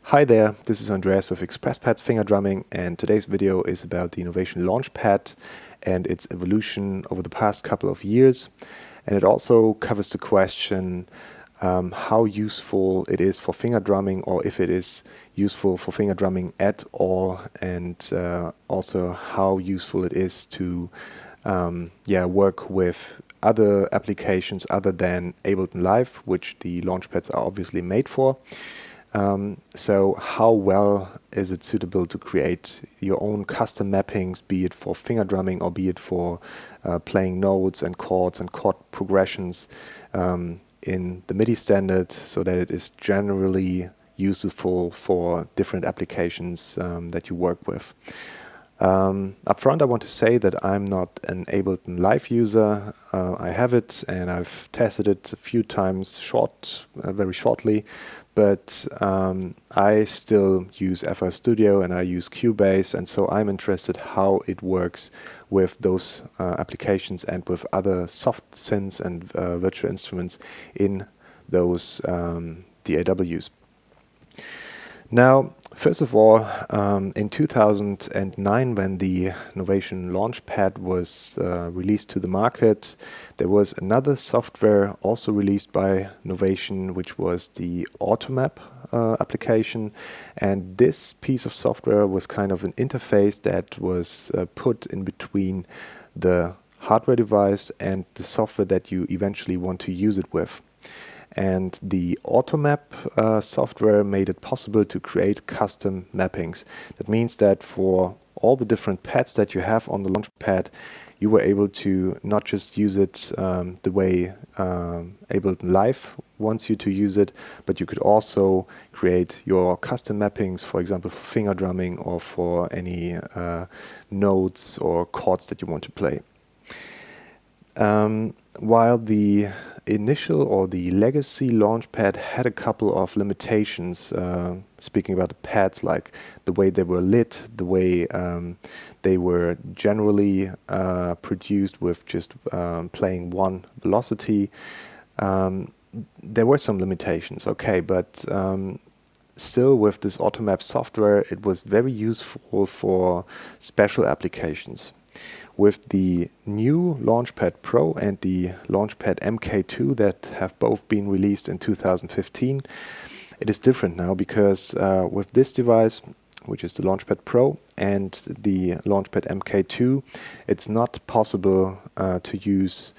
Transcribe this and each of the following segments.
Hi there, this is Andreas with ExpressPad's finger drumming, and today's video is about the Novation Launchpad and its evolution over the past couple of years. And it also covers the question how useful it is for finger drumming, or if it is useful for finger drumming at all, and also how useful it is to work with other applications other than Ableton Live, which the Launchpads are obviously made for. So how well is it suitable to create your own custom mappings, be it for finger drumming or be it for playing notes and chord progressions in the MIDI standard, so that it is generally useful for different applications that you work with. Up front, I want to say that I'm not an Ableton Live user. I have it and I've tested it a few times very shortly, but I still use FL Studio and I use Cubase, and so I'm interested how it works with those applications and with other soft synths and virtual instruments in those DAWs. Now, first of all, in 2009, when the Novation Launchpad was released to the market, there was another software also released by Novation, which was the Automap application. And this piece of software was kind of an interface that was put in between the hardware device and the software that you eventually want to use it with. And the Automap software made it possible to create custom mappings. That means that for all the different pads that you have on the Launchpad, you were able to not just use it the way Ableton Live wants you to use it, but you could also create your custom mappings, for example, for finger drumming or for any notes or chords that you want to play. While the initial or the legacy Launchpad had a couple of limitations, speaking about the pads, like the way they were lit, the way they were generally produced with just playing one velocity. There were some limitations, okay, but still with this Automap software, it was very useful for special applications. With the new Launchpad Pro and the Launchpad MK2 that have both been released in 2015, it is different now, because with this device, which is the Launchpad Pro and the Launchpad MK2, it's not possible to use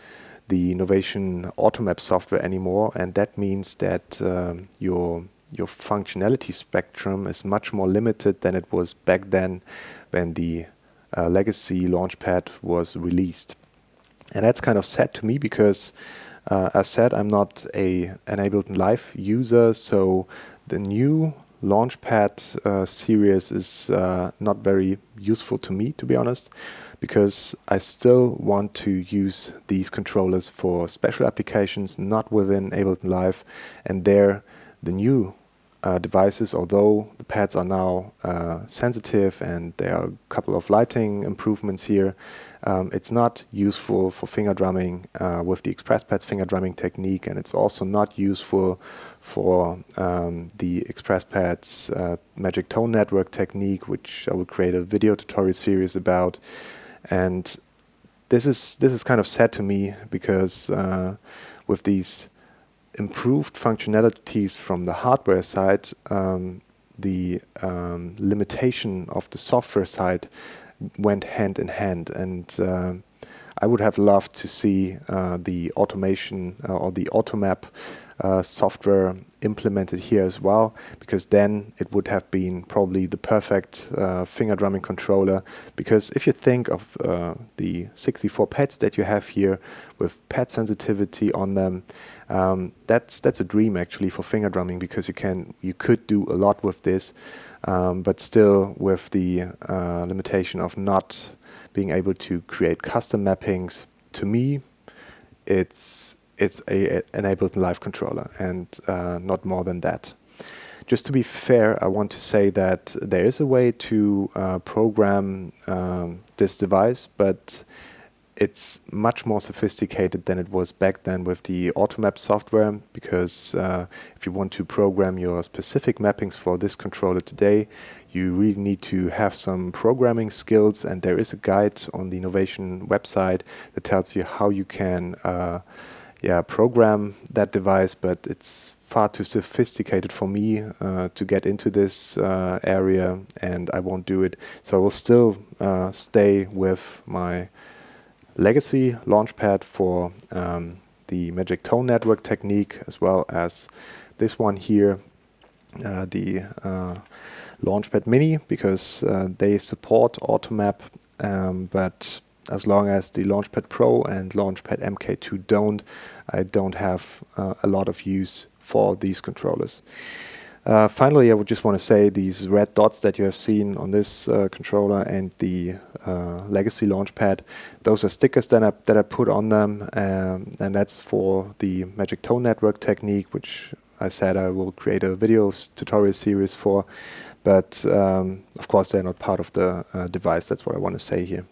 the Novation Automap software anymore, and that means that your functionality spectrum is much more limited than it was back then when the legacy Launchpad was released. And that's kind of sad to me, because as said, I'm not an Ableton Live user, so the new Launchpad series is not very useful to me, to be honest, because I still want to use these controllers for special applications, not within Ableton Live. And there, the new devices, although the pads are now sensitive and there are a couple of lighting improvements here, it's not useful for finger drumming with the ExpressPad's finger drumming technique, and it's also not useful for the ExpressPad's Magic Tone Network technique, which I will create a video tutorial series about. And this is kind of sad to me, because with these improved functionalities from the hardware side, the limitation of the software side went hand in hand, and I would have loved to see the automation or the Automap software implemented here as well, because then it would have been probably the perfect finger drumming controller. Because if you think of the 64 pads that you have here with pad sensitivity on them, that's a dream actually for finger drumming, because you could do a lot with this, but still with the limitation of not being able to create custom mappings. To me, it's an Ableton Live controller, and not more than that. Just to be fair, I want to say that there is a way to program this device, but it's much more sophisticated than it was back then with the Automap software, because if you want to program your specific mappings for this controller today, you really need to have some programming skills, and there is a guide on the Novation website that tells you how you can program that device, but it's far too sophisticated for me to get into this area, and I won't do it. So I will still stay with my legacy Launchpad for the Magic Tone Network technique, as well as this one here, the Launchpad Mini, because they support Automap, but as long as the Launchpad Pro and Launchpad MK2 don't, I don't have a lot of use for these controllers. Finally, I would just want to say these red dots that you have seen on this controller and the legacy Launchpad, those are stickers that I put on them, and that's for the Magic Tone Network technique, which I said I will create a video tutorial series for. But of course, they're not part of the device. That's what I want to say here.